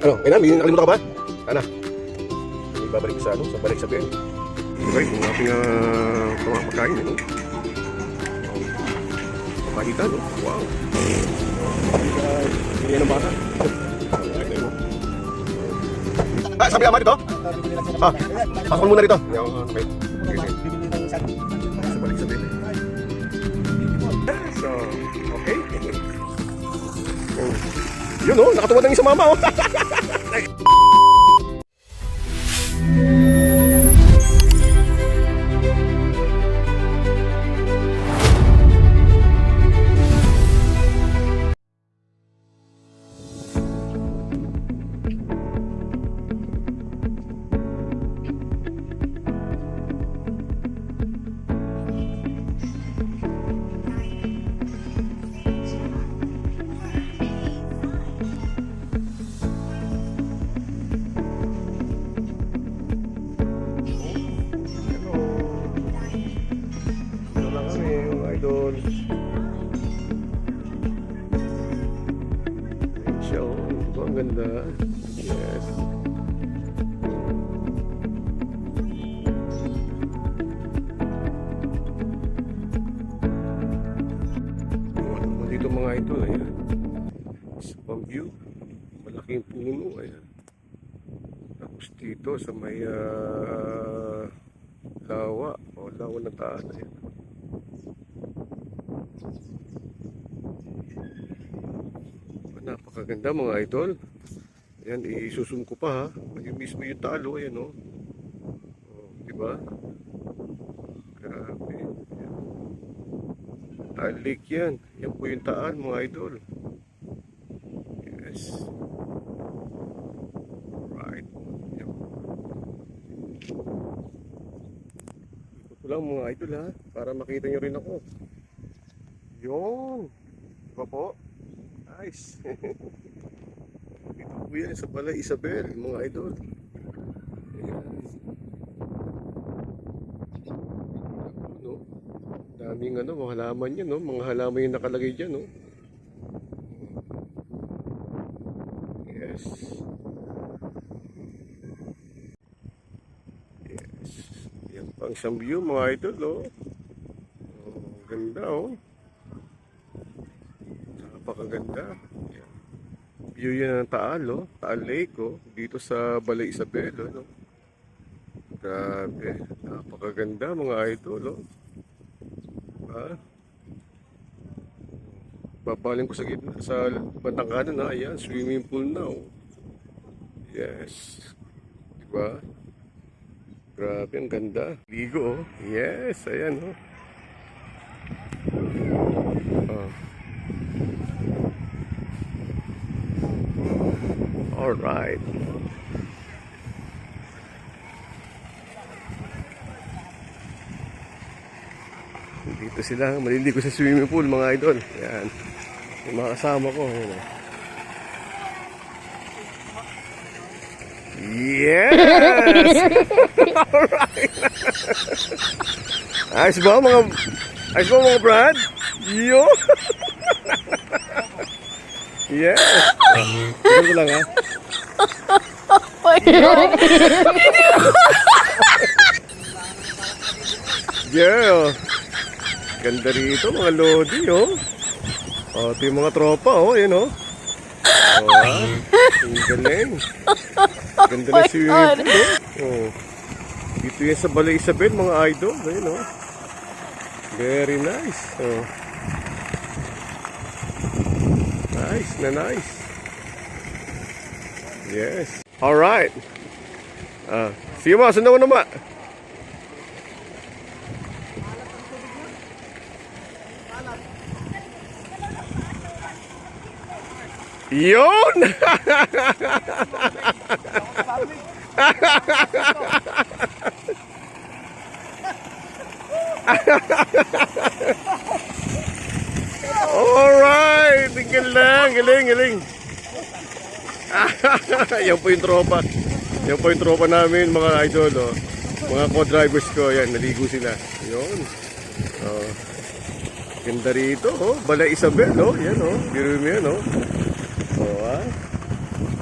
Ano, kaya na, may nakalimutan ka ba? Sana. May babalik sa ano, sa balik sa Ben. Okay, kung ating pagkain, no? Papahitan, no? Wow. Hindi yan ang bata. Ah, sabi naman dito? Ah, pasok muna rito. Okay. Sa balik sa Ben. So, okay. Yun, no? Nakatuwad ng isang mama, oh. Idol. Show. Ito ang ganda. Yes. Ano dito mga idol. Ayan. Sa Pamview. Malaking puno. Ayan. Tapos dito sa may lawa. O lawa na taas. Ayan. Napakaganda mga idol. Ayan, isusum ko pa ha. Yung mismo yung talo, ayan o. Oh, diba? Grabe. Ayan. Taal Lake yan. Yan po yung taal mga idol. Yes. Right. Ayan. Ikot ko lang mga idol ha. Para makita nyo rin ako. Yun. Diba po? Nice. Dito po yan sa Balay Isabel, mga idol. Ayan. No? Daming ano, mga halaman yan, no? Mga halaman yung nakalagay dyan, no? Yes. Yes. Yan pang isang view, mga idol, no? Oh, ganda, oh. Napakaganda. View yan ng Taal, oh. Taal Lake, oh. Dito sa Balay Isabel, oh, no? Grabe. Napakaganda mga idol, oh. Ha? Babaling ko sa gitna, sa bandang kanan, ha? Ayan, swimming pool na, oh. Yes. Diba? Grabe, ang ganda. Ligo, oh. Yes, ayan, oh. Oh. Alright. Dito sila, maliligo sa swimming pool mga idol. Ayan. Yung mga kasama ko. Ayan. Yes! Alright. Ayos ba mga Brad? Yo! Yes! Tignan ko lang ha. Yeah! Ganda rito mga lodi, oh. Oh, ito yung mga tropa, oh. Yan, oh. Oh, ha? Ang galing. Ganda na swimming pool, oh. Oh. Dito yan sa Balay Isabel, mga idol. Ayun, oh. Very nice. Oh. Nice na nice. Yes. Alright. Sige mo, sundan mo naman. Yun! Alright! Galing. Yan po yung tropa. Yan po yung tropa namin, mga idol. Oh. Mga co-drivers ko. Yan, naligo sila. Yun. Oh. Ganda rito. Oh. Balay Isabel. Oh. Yan. Oh. Biro mo yan. Oh. Oh, ha?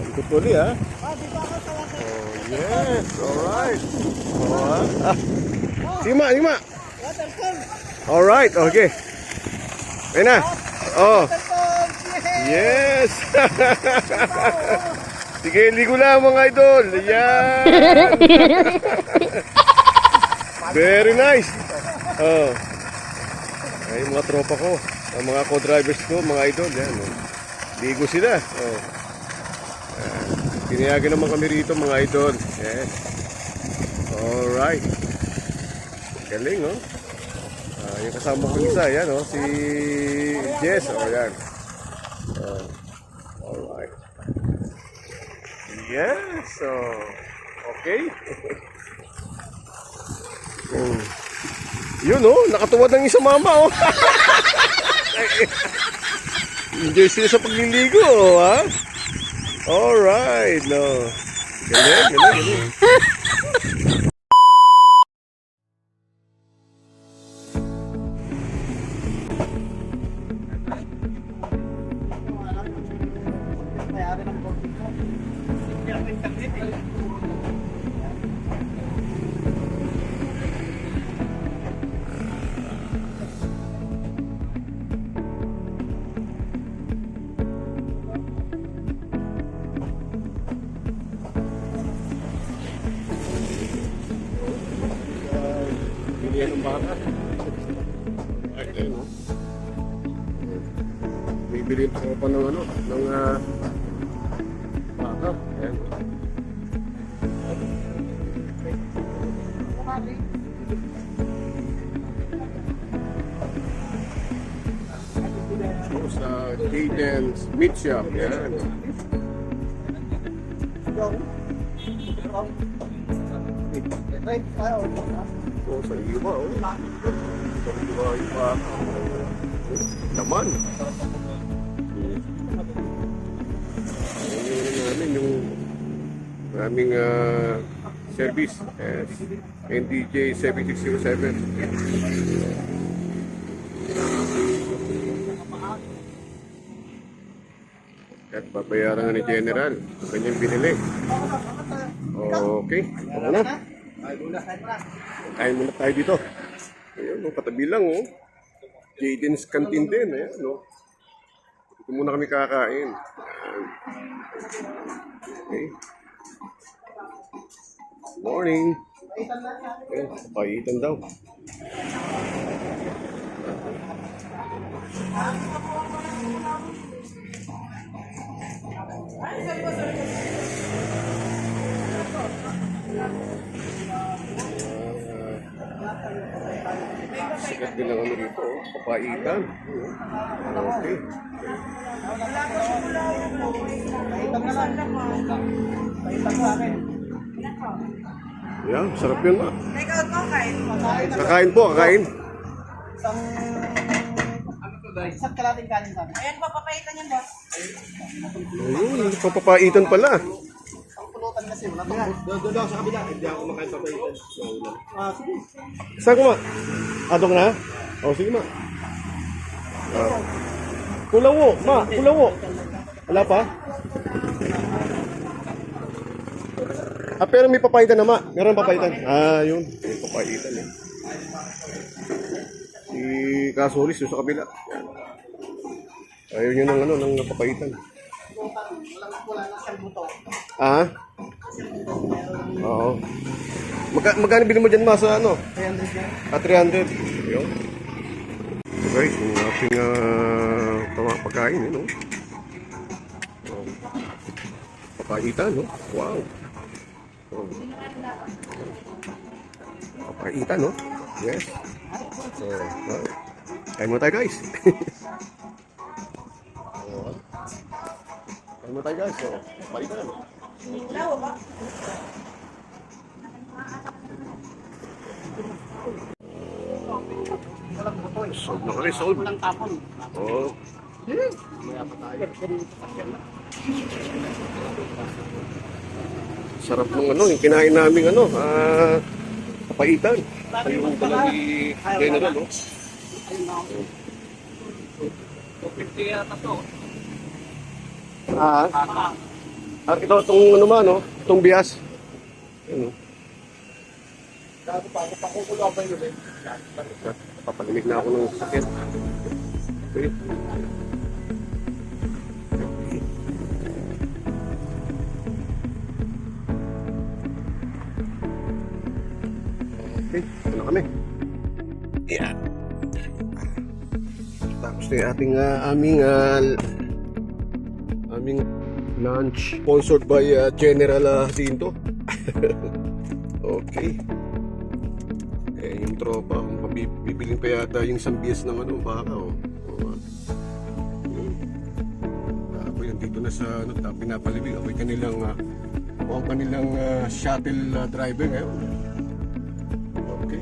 Ikot ko ulit, ha? Oh, yes. Alright. Oh, ah. Sige ma. Alright, okay. Ayun na. Oh. Yes. Sige, ligo lang mga idol. Yan. Very nice. Oh. Ay, mga tropa ko. Ang mga co-drivers ko, mga idol. Yan. Oh. Ligo sila. Oh. Pinayagan naman kami rito mga idol. Yes. Alright. Galing, oh. Yung kasama ko isa, yan, oh. Si Jess, oh, yan. Alright. Yes, so, okay. Yun, oh. Nakatuwad ng isang mama, oh. Enjoy sila sa pagliligo, oh, ha? Alright, no. Galing. Bilihan ng baka. Ay, ayun, no? Bibili pa ako pa ng ano, ng baka. Ayan. So, sa Caden's Meat Shop. Ayan. Oh, sa iba, oh. Sa iba, naman. Namin yung aming service, NDJ 7607. At babayaran nga ni General. Kanyang binili. Okay, ano na? Kain muna tayo dito. Ayan, katabi lang, oh. Jaden's Canteen din, ayan, no. Dito muna kami kakain. Okay. Morning. Okay, paitan daw. Sikat din ang ano dito, oh. Papaitan. Okay. Yeah, sarap yun, ma. Kakain po, kakain. Isang kalating kanin sa amin. Ayan, papapaitan yan, boss. Ayun, papapaitan pala. Ang pulutan kasi, wala pa. Doon lang sa kabila. Hindi ako makain papaitan. Sige. Saan ko, ma? Adong na? O, sige, ma. Kulang mo, ma. Kulang mo. Wala pa? Pero may papaitan na, ma. Meron papaitan. Yun. May papaitan, eh. Si Kasulis yung sa kabila. Ayaw nyo ng ano, ng papaitan. Wala na siyang buto. Oo. Magkano bilhin mo dyan, ma, sa ano? 300 yan. 300. Yun. So guys, yung ating pagkain, no? Papaitan, no? Wow. Papaitan, no? Yes. So, kain mo tayo, guys. Kain mo tayo, guys. So, papaitan. Solve na kami, solve. Walang tapon. Oo. Sarap ng ano, yung kinain namin ano, papaitan. Yung dala ni General, no? 250 yata to. Ah, ito, itong ano man, no? Itong bias. Ano? Gago pa ako, pakukulo ba yun eh? Papalimig na ako ng sakit. Okay. Okay, ito na kami. Yan. Tapos na yung ating aming lunch sponsored by General Jacinto. Okay. Eh, yung tropa, bibiling pa yata yung isang bias ng ano, baka, oh. Ako yung dito na sa, ano, pinapalibig. Ako yung kanilang, ang kanilang shuttle driver ngayon. Okay.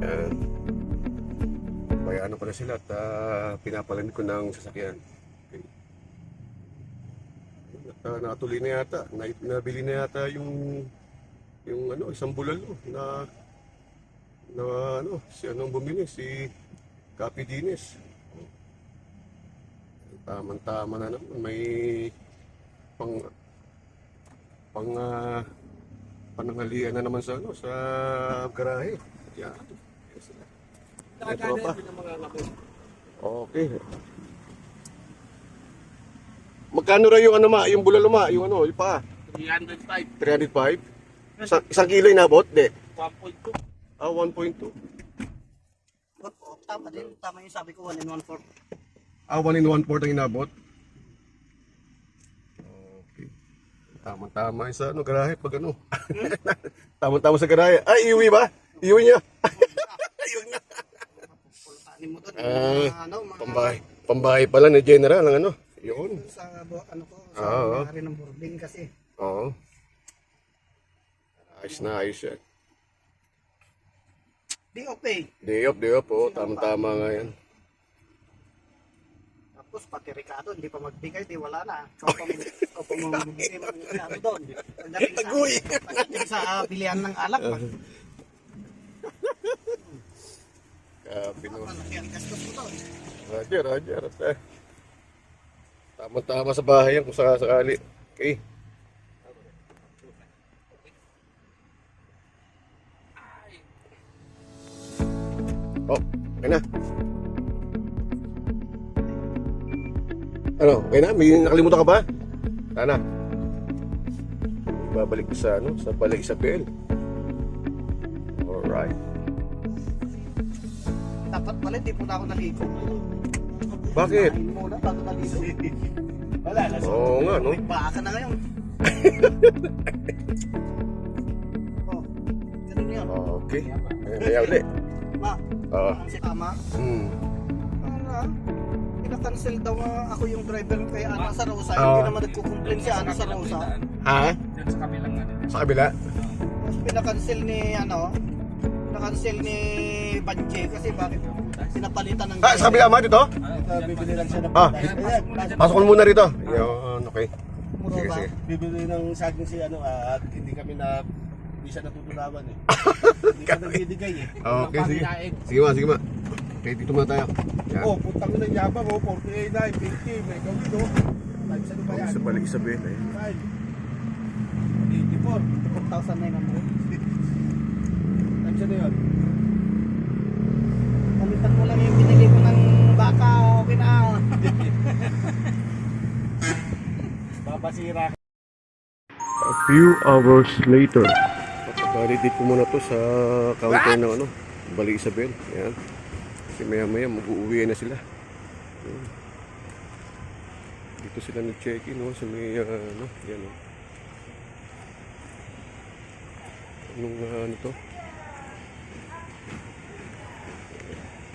Yan. Bayaan ko na sila at pinapalamig ko ng sasakyan. Okay. Natuloy na yata, nabili na yata yung ano, isang bulalo na ano, si anong bumili, si Capi Dines. Tama na naman, may pananghalian na naman sa ano, sa garahe. Yan. May tropa. Okay. Magkano raw yung ano yung bulalo yung ano, yung paa? 305. 305? Isang kilo inabot? Di. 1.2. Ah, 1.2. Tama din, tama yung sabi ko, 1 and 1/4. Ah, 1 in 1/4 ang inabot? Okay. Tama-tama yung sa ano, garahe pag ano. Tama-tama sa garahe. Ay, iuwi ba? Iuwi niya. Iuwi niya. Pambahay pala ni General ng ano. Yun. Sa ano ko, sa rin ng boarding kasi. Oo. Ayos na, ayos yan. Di okay. Day off, oh. Tama-tama nga yan. Tapos pati Ricardo, hindi pa magbigay, di wala na. Tropa mo magbigay mo ano doon. Pagdating sa bilihan ng alak. Kapino. Malaki ang gastos ko doon. Roger. Tama-tama sa bahay yan kung sakali. Okay. Oh, okay na. Ano, okay na? May nakalimutan ka ba? Sana. Babalik ko sa ano, sa Balay Isabel. Alright. Dapat pala, di po na ako naligo. Bakit? Kain muna bago naligo. Wala, Oo nga, no? Baka na ngayon. Oh, ganun yan. Okay. Kaya ulit. Ma, Oo. si Ama, pinakancel daw ako yung driver kay Ana sa Rosa. Hindi naman nagkukomplain si Ana sa Rosa. Ha? Sa kabilang ano. Sa kabila? Tapos pinakancel ni Banje kasi bakit pinapalitan ng Ah, sa kabila ma dito? bibili lang siya ng Pasok ko muna rito. Yun, okay. muro Sige, ba? sige. Bibili ng saging si ano at hindi siya natutulaban eh. Hindi ka nagbibigay eh. Okay, sige. Sige ma. Okay, dito muna tayo. Yan. Oh, putang ng yabang oh, 49, 50, may gawin oh. Times ano ba yan? Sa Balay Isabel. 84. 4,900. Times ano yun? Palitan mo lang yung binili ko ng baka, okay na. Babasira. A few hours later. Validate ko muna to sa counter ng ano, Balay Isabel. Yan. Kasi maya mag-uuwi na sila. Yan. Dito sila nag-check-in, no? Sa may ano, yan, no? Anong ano to?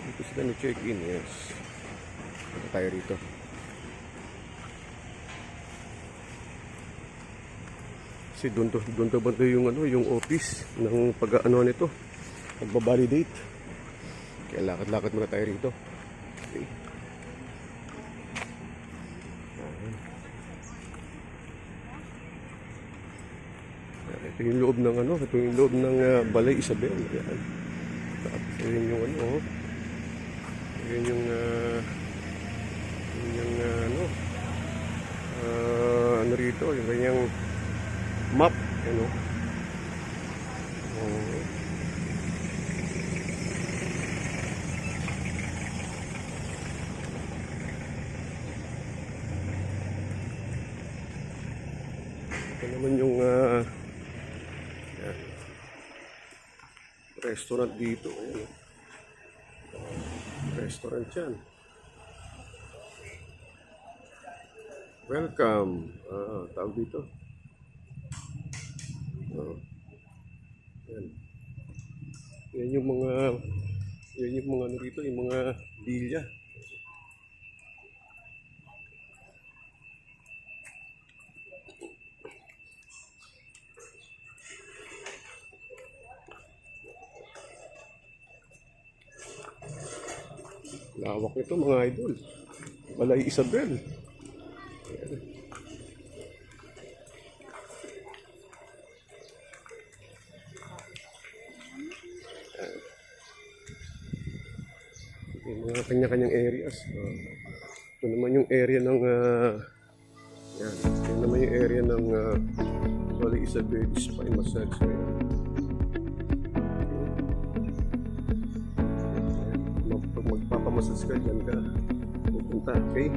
Dito sila nag-check-in, yes. Punta tayo rito. Kasi doon to banda yung ano, yung office ng pag-ano nito, pagba-validate. Kaya lakad-lakad muna tayo rito. Okay. Ito yung loob ng ano, ito yung loob ng Balay Isabel. Yan. Tapos yun yung ano, Yan yung ano rito, yung kanyang map, ano. Oh. Ito naman yung yan, restaurant dito. Ayan, restaurant yan. Welcome. Tawag dito. Yan. Yan yung mga ano dito, yung mga bilya. Lawak nito mga idol. Balay Isabel. Ayan. Yung mga kanya-kanyang areas. Ito naman yung area ng yan. Ito naman yung area ng Balay Isabel Spine Massage. Ayan. Pag magpapamassage ka, dyan ka pupunta, okay?